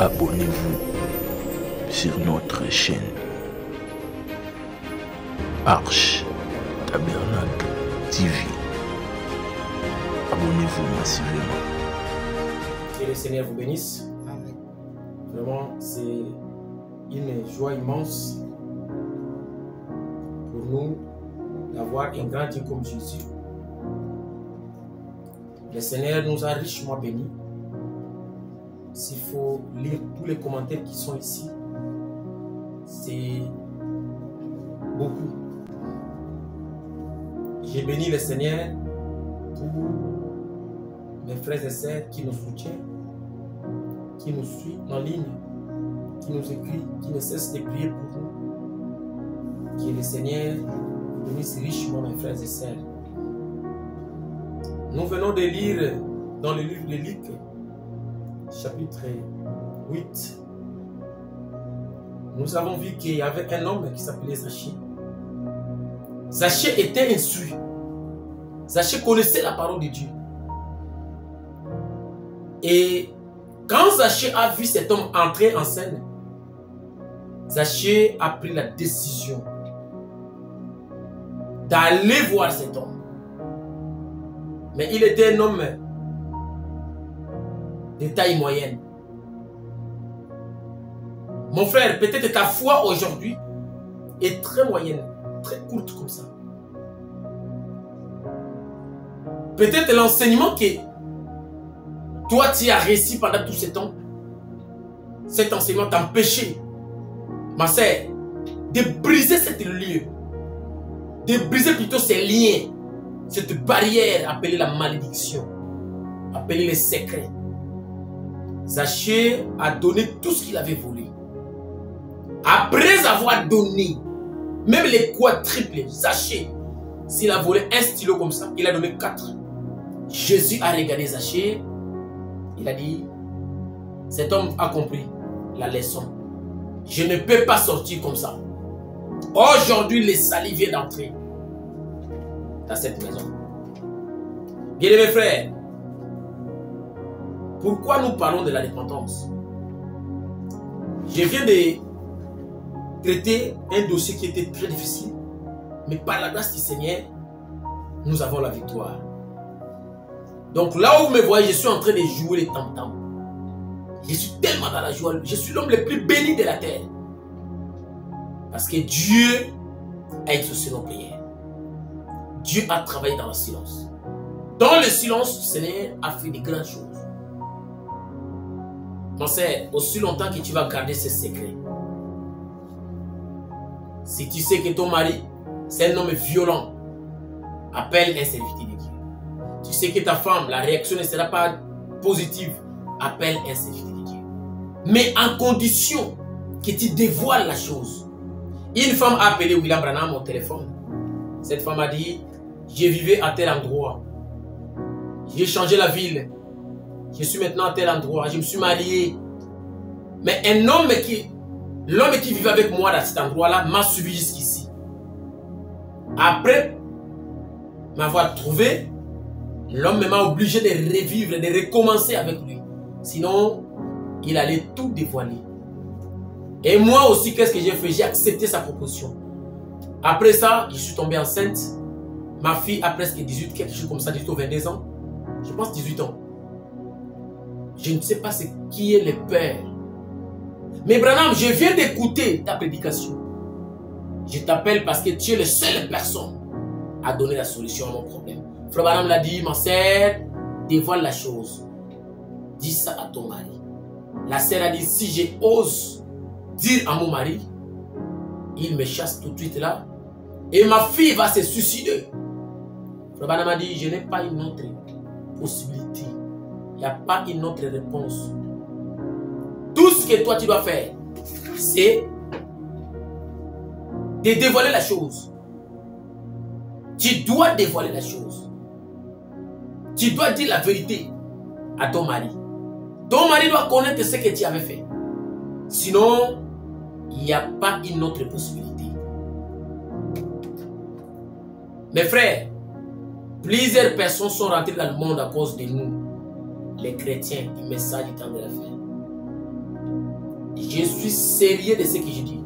abonnez-vous sur notre chaîne Arche Tabernacle TV. Abonnez-vous massivement. Que le Seigneur vous bénisse. Amen. Vraiment, c'est une joie immense pour nous d'avoir un grand Dieu comme Jésus. Le Seigneur nous a richement bénis. S'il faut lire tous les commentaires qui sont ici, c'est beaucoup. J'ai béni le Seigneur pour mes frères et sœurs qui nous soutiennent, qui nous suivent en ligne, qui nous écrivent, qui ne cessent de prier pour nous. Que le Seigneur bénisse richement mes frères et sœurs. Nous venons de lire dans le livre de Luc, chapitre 8. Nous avons vu qu'il y avait un homme qui s'appelait Zachée. Zachée était instruit. Zachée connaissait la parole de Dieu. Et quand Zachée a vu cet homme entrer en scène, Zachée a pris la décision d'aller voir cet homme. Mais il était un homme de taille moyenne. Mon frère, peut-être ta foi aujourd'hui est très moyenne, très courte comme ça. Peut-être l'enseignement que toi tu as réussi pendant tout ce temps, cet enseignement t'a empêché, ma sœur, de briser cette lieu, de briser plutôt ces liens, cette barrière appelée la malédiction, appelée les secrets. Zachée a donné tout ce qu'il avait volé. Après avoir donné, même les quadruples, Zachée, s'il a volé un stylo comme ça, il a donné 4. Jésus a regardé Zachée, il a dit, cet homme a compris la leçon. Je ne peux pas sortir comme ça. Aujourd'hui, le salut vient d'entrer dans cette maison. Bien-aimés frères, pourquoi nous parlons de la repentance? Je viens de traiter un dossier qui était très difficile, mais par la grâce du Seigneur, nous avons la victoire. Donc là où vous me voyez, je suis en train de jouer les tam-tams. Je suis tellement dans la joie. Je suis l'homme le plus béni de la terre. Parce que Dieu a exaucé nos prières. Dieu a travaillé dans le silence. Dans le silence, le Seigneur a fait de grandes choses. Mon frère, aussi longtemps que tu vas garder ces secrets, si tu sais que ton mari, c'est un homme violent, appelle un serviteur de Dieu. Tu sais que ta femme, la réaction ne sera pas positive, appelle un serviteur de Dieu. Mais en condition que tu dévoiles la chose. Une femme a appelé William Branham au téléphone. Cette femme a dit, je vivais à tel endroit. J'ai changé la ville. Je suis maintenant à tel endroit. Je me suis marié. Mais l'homme qui vivait avec moi dans cet endroit-là m'a suivi jusqu'ici. Après m'avoir trouvé, l'homme m'a obligé de revivre, de recommencer avec lui. Sinon, il allait tout dévoiler. Et moi aussi, qu'est-ce que j'ai fait? J'ai accepté sa proposition. Après ça, je suis tombé enceinte. Ma fille a presque 18, quelque chose comme ça, 18 ou 22 ans. Je pense 18 ans. Je ne sais pas ce qui est le père. Mais Branham, je viens d'écouter ta prédication. Je t'appelle parce que tu es la seule personne à donner la solution à mon problème. Frère Branham l'a dit, ma sœur, dévoile la chose. Dis ça à ton mari. La sœur a dit, si j'ose dire à mon mari, il me chasse tout de suite là. Et ma fille va se suicider. Frère Branham a dit, je n'ai pas une autre possibilité. Il n'y a pas une autre réponse. Tout ce que toi tu dois faire, c'est de dévoiler la chose. Tu dois dévoiler la chose. Tu dois dire la vérité à ton mari. Ton mari doit connaître ce que tu avais fait. Sinon, il n'y a pas une autre possibilité. Mes frères, plusieurs personnes sont rentrées dans le monde à cause de nous, les chrétiens, du message du temps de la fin. Je suis sérieux de ce que je dis.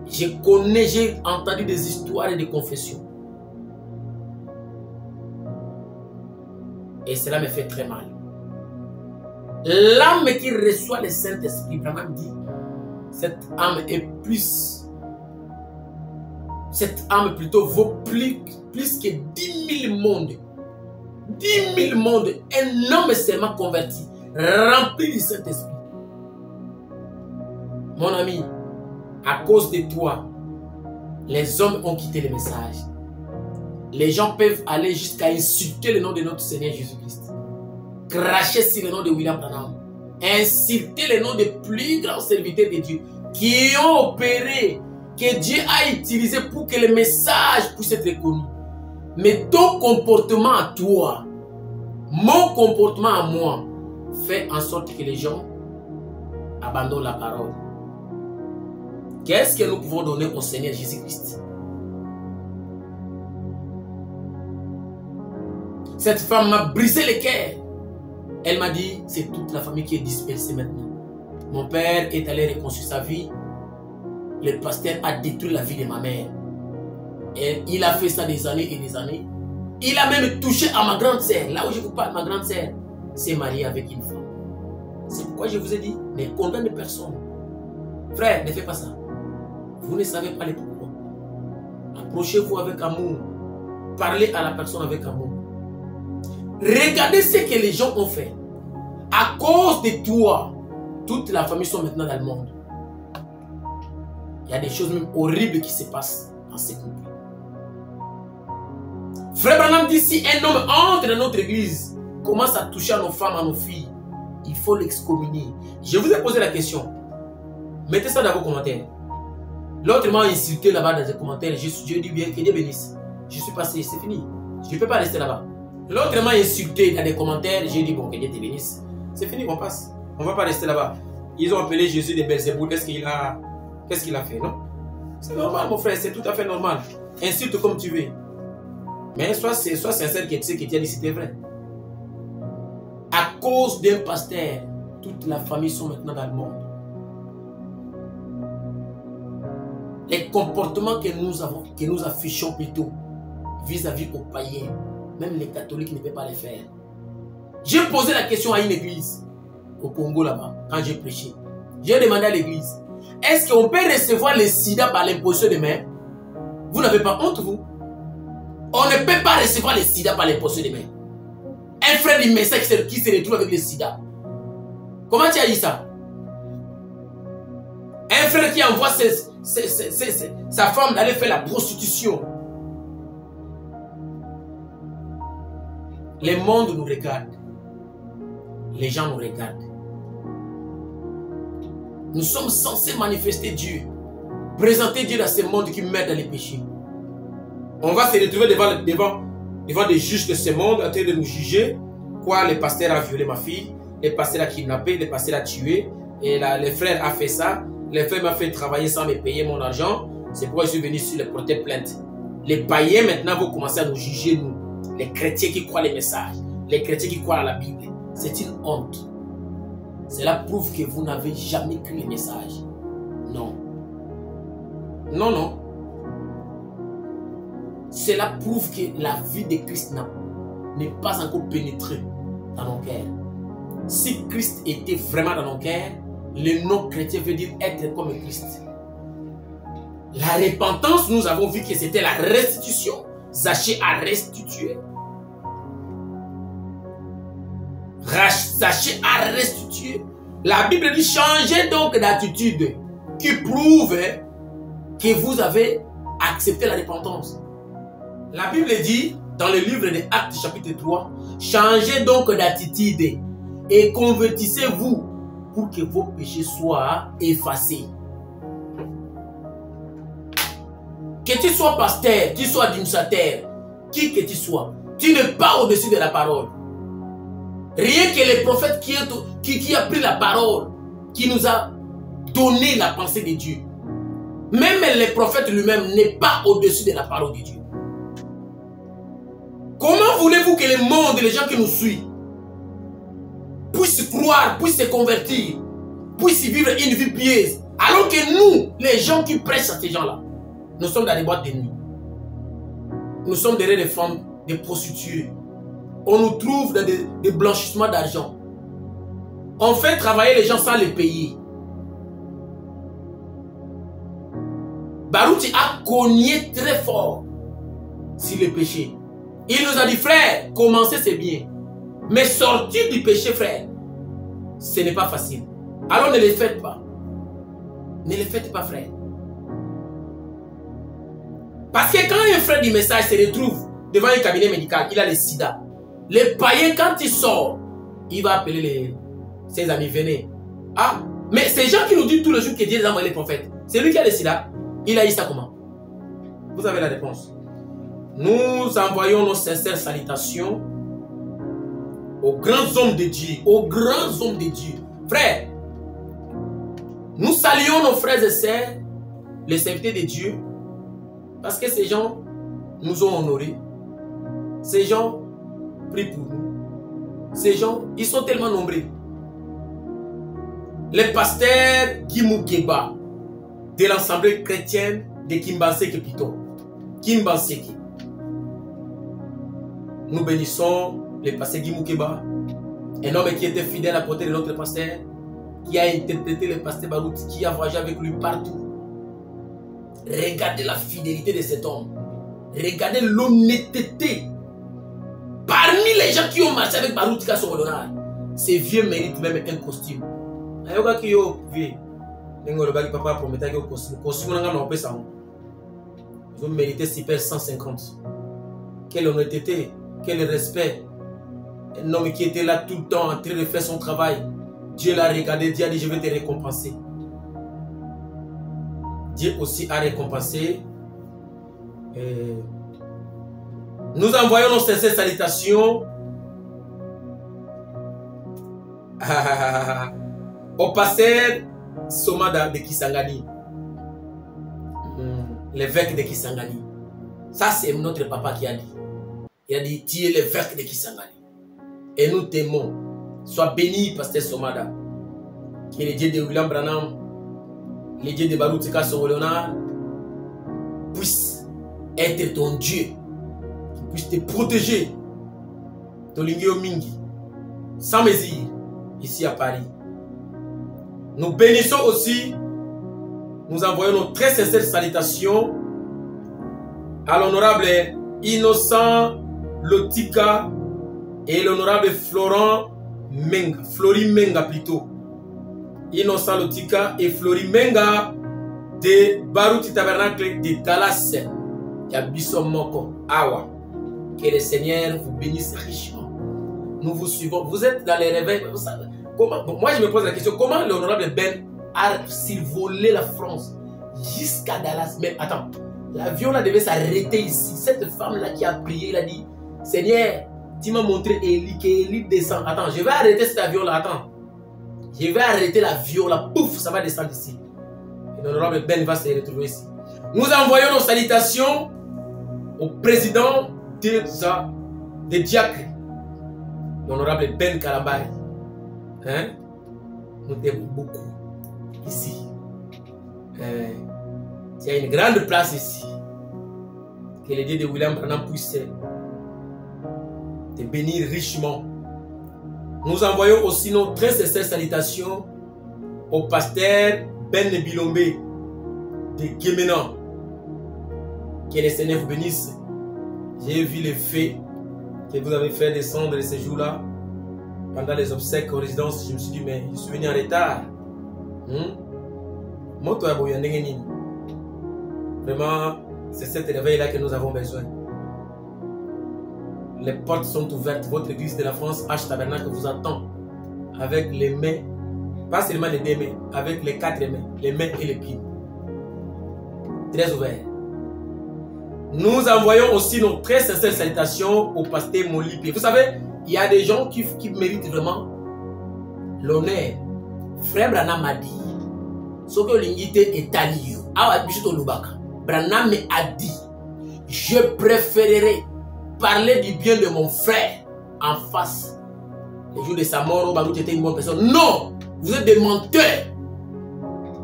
Je connais, j'ai entendu des histoires et des confessions. Et cela me fait très mal. L'âme qui reçoit le Saint-Esprit, vraiment dit, cette âme est plus... Cette âme plutôt vaut plus que 10 000 mondes. 10 000 mondes. Un homme seulement converti, rempli du Saint-Esprit. Mon ami, à cause de toi, les hommes ont quitté le message. Les gens peuvent aller jusqu'à insulter le nom de notre Seigneur Jésus-Christ. Cracher sur le nom de William Branham. Insulter le nom des plus grands serviteurs de Dieu qui ont opéré, que Dieu a utilisé pour que le message puisse être connu. Mais ton comportement à toi, mon comportement à moi, fait en sorte que les gens abandonnent la parole. Qu'est-ce que nous pouvons donner au Seigneur Jésus-Christ? Cette femme m'a brisé le cœur. Elle m'a dit, c'est toute la famille qui est dispersée maintenant. Mon père est allé reconstruire sa vie. Le pasteur a détruit la vie de ma mère. Et il a fait ça des années et des années. Il a même touché à ma grande sœur. Là où je vous parle, ma grande sœur s'est mariée avec une femme. C'est pourquoi je vous ai dit, ne condamnez personne. Frère, ne faites pas ça. Vous ne savez pas les pourquoi. Approchez-vous avec amour. Parlez à la personne avec amour. Regardez ce que les gens ont fait. À cause de toi, toute la famille sont maintenant dans le monde. Il y a des choses même horribles qui se passent dans ces couples. Frère Branham dit, si un homme entre dans notre église, commence à toucher à nos femmes, à nos filles, il faut l'excommunier. Je vous ai posé la question. Mettez ça dans vos commentaires. L'autre m'a insulté là-bas dans les commentaires. Je dis bien que Dieu bénisse. Je suis passé, c'est fini. Je ne peux pas rester là-bas. L'autre m'a insulté dans les commentaires. J'ai dit bon, que Dieu te bénisse. C'est fini, on passe. On ne va pas rester là-bas. Ils ont appelé Jésus de Belzéboul. Qu'est-ce qu'il a fait, non? C'est normal, mon frère, c'est tout à fait normal. Insulte comme tu veux. Mais sois sincère que tu sais que tu as dit c'était vrai. À cause d'un pasteur, toute la famille sont maintenant dans le monde. Les comportements que nous affichons plutôt vis-à-vis aux païens, même les catholiques ne peuvent pas les faire. J'ai posé la question à une église au Congo là-bas, quand j'ai prêché. J'ai demandé à l'église, est-ce qu'on peut recevoir le sida par l'imposition des mains? Vous n'avez pas honte, vous? On ne peut pas recevoir le sida par l'imposition des mains. Un frère du message qui se retrouve avec le sida. Comment tu as dit ça? Un frère qui envoie sa femme d'aller faire la prostitution. Le monde nous regarde. Les gens nous regardent. Nous sommes censés manifester Dieu. Présenter Dieu dans ce monde qui meurt dans les péchés. On va se retrouver devant des juges de ce monde en train de nous juger. Quoi, le pasteur a violé ma fille, le pasteur a kidnappé, le pasteur a tué, et le frère a fait ça, le frère m'a fait travailler sans me payer mon argent. C'est pourquoi je suis venu sur le porter plainte. Les païens maintenant vont commencer à nous juger, nous. Les chrétiens qui croient les messages, les chrétiens qui croient à la Bible. C'est une honte. Cela prouve que vous n'avez jamais cru les messages. Non. Non, non. Cela prouve que la vie de Christ n'est pas encore pénétrée dans nos cœurs. Si Christ était vraiment dans nos cœurs, le nom chrétien veut dire être comme Christ. La repentance, nous avons vu que c'était la restitution. Zaché a restitué. Zaché a restitué. La Bible dit changez donc d'attitude qui prouve que vous avez accepté la repentance. La Bible dit dans le livre des Actes chapitre 3, changez donc d'attitude et convertissez-vous pour que vos péchés soient effacés. Que tu sois pasteur, tu sois administrateur, qui que tu sois, tu n'es pas au-dessus de la parole. Rien que le prophète qui a pris la parole, qui nous a donné la pensée de Dieu. Même le prophète lui-même n'est pas au-dessus de la parole de Dieu. Comment voulez-vous que le monde, les gens qui nous suivent, puissent croire, puissent se convertir, puisse vivre une vie pieuse. Alors que nous, les gens qui prêchent à ces gens-là, nous sommes dans les boîtes de nuit. Nous sommes derrière des femmes, des prostituées. On nous trouve dans des blanchissements d'argent. On fait travailler les gens sans les payer. Barouti a cogné très fort sur le péché. Il nous a dit, frère, commencer c'est bien. Mais sortir du péché, frère, ce n'est pas facile. Alors ne les faites pas. Ne les faites pas, frère. Parce que quand un frère du message se retrouve devant un cabinet médical, il a le sida. Les païens, quand il sort, il va appeler ses amis, venez. Ah, mais ces gens qui nous disent tous les jours que Dieu les a envoyé les prophètes, c'est lui qui a le sida. Il a eu ça comment? Vous avez la réponse. Nous envoyons nos sincères salutations aux grands hommes de Dieu. Aux grands hommes de Dieu. Frères, nous saluons nos frères et sœurs, les serviteurs de Dieu, parce que ces gens nous ont honorés. Ces gens prient pour nous. Ces gens, ils sont tellement nombreux. Le pasteur Guy Moukeba de l'Assemblée chrétienne de Kimbanseke Pito. Kimbanseke. Nous bénissons le pasteur Guy Moukeba, un homme qui était fidèle à côté de notre pasteur, qui a interprété le pasteur Barout, qui a voyagé avec lui partout. Regardez la fidélité de cet homme. Regardez l'honnêteté. Parmi les gens qui ont marché avec Barout, ces vieux méritent même un costume. Ils ont mérité super 150. Quelle honnêteté, quel respect. Un homme qui était là tout le temps en train de faire son travail. Dieu l'a regardé, Dieu a dit je vais te récompenser. Dieu aussi a récompensé. Nous envoyons nos sincères salutations au pasteur Somada de Kisangani, l'évêque de Kisangani. Ça, c'est notre papa qui a dit. Il a dit, tu es l'évêque de Kisangani. Et nous t'aimons. Sois béni, pasteur Somada. Qui est le Dieu de William Branham, le Dieu de Baroutika Sorolona, puisse être ton Dieu, qui puisse te protéger. Tolingio Mingi, sans mesure, ici à Paris. Nous bénissons aussi, nous envoyons nos très sincères salutations à l'honorable Innocent Lotika et l'honorable Florent Menga, Flori Menga plutôt. Innocent Lotika et Flori Menga de Barouti Tabernacle de Dallas, Yabiso Moko, Awa. Que le Seigneur vous bénisse richement. Nous vous suivons. Vous êtes dans les réveils. Vous savez, comment, moi, je me pose la question, comment l'honorable Ben a survolé la France jusqu'à Dallas? Mais attends, l'avion là devait s'arrêter ici. Cette femme là qui a prié, elle a dit, Seigneur, tu m'as montré Élie, qu'Élie descend. Attends, je vais arrêter cet avion là, attends. Je vais arrêter l'avion là, pouf, ça va descendre ici. Et l'honorable Ben va se retrouver ici. Nous envoyons nos salutations au président de Diacre, l'honorable Ben Kalambay. Hein? Nous t'aimons beaucoup ici. Il y a une grande place ici. Que le Dieu de William Branham puisse te bénir richement. Nous envoyons aussi nos très sincères salutations au pasteur Ben Bilombe de Guémenan. Que le Seigneur vous bénisse. J'ai vu les faits que vous avez fait descendre de ces jours-là pendant les obsèques aux résidences. Je me suis dit, mais je suis venu en retard. Vraiment, c'est cet réveil-là que nous avons besoin. Les portes sont ouvertes. Votre église de la France, H Tabernacle, vous attend avec les mains, pas seulement les deux mains, avec les quatre mains, les mains et les pieds. Très ouverts. Nous envoyons aussi nos très sincères salutations au pasteur Molipi. Vous savez, il y a des gens qui méritent vraiment l'honneur. Frère Branham m'a dit, ce que l'unité est alliée. Branham a dit, je préférerais parler du bien de mon frère en face. Le jour de sa mort, Barout était une bonne personne. Non, vous êtes des menteurs.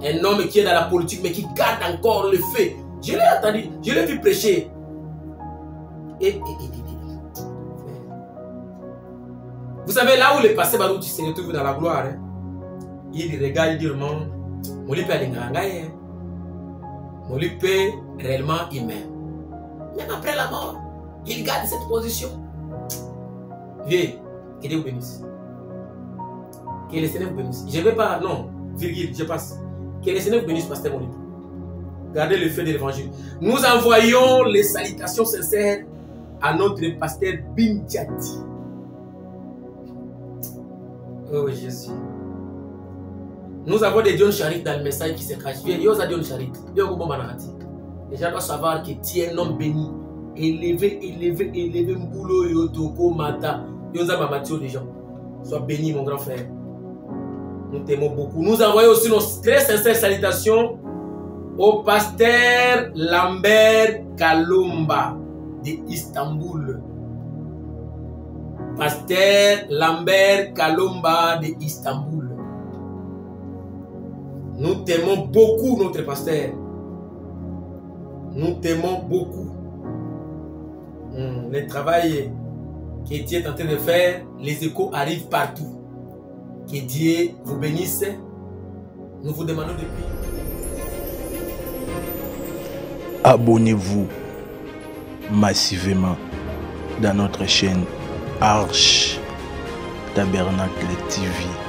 Un homme qui est dans la politique, mais qui garde encore le fait. Je l'ai entendu, je l'ai vu prêcher. Vous savez, là où le passé Barouti se retrouve dans la gloire, hein, il regarde, il dit, mon lipe a l'ingrangaye, mon lipe réellement humain. Même après la mort, il garde cette position. Vieux, que Dieu vous bénisse. Que le Seigneur vous bénisse. Je ne vais pas, non, virgule, je passe. Que le Seigneur vous bénisse, pasteur mon lipe. Gardez le feu de l'évangile. Nous envoyons les salutations sincères à notre pasteur Binjati. Oh Jésus. Nous avons des John Charit dans le message qui se cache. Viens, Yosa John Charit. Les gens doivent savoir que tu es un homme béni. Élevé, Mboulou, Yotoko, Mata. Yosa Mamatio des gens. Sois béni, mon grand frère. Nous t'aimons beaucoup. Nous envoyons aussi nos très sincères salutations au pasteur Lambert Kalumba de Istanbul. Pasteur Lambert Kalumba de Istanbul. Nous t'aimons beaucoup, notre pasteur. Nous t'aimons beaucoup. Le travail que Dieu est en train de faire, les échos arrivent partout. Que Dieu vous bénisse. Nous vous demandons de prier. Abonnez-vous massivement dans notre chaîne Arche Tabernacle TV.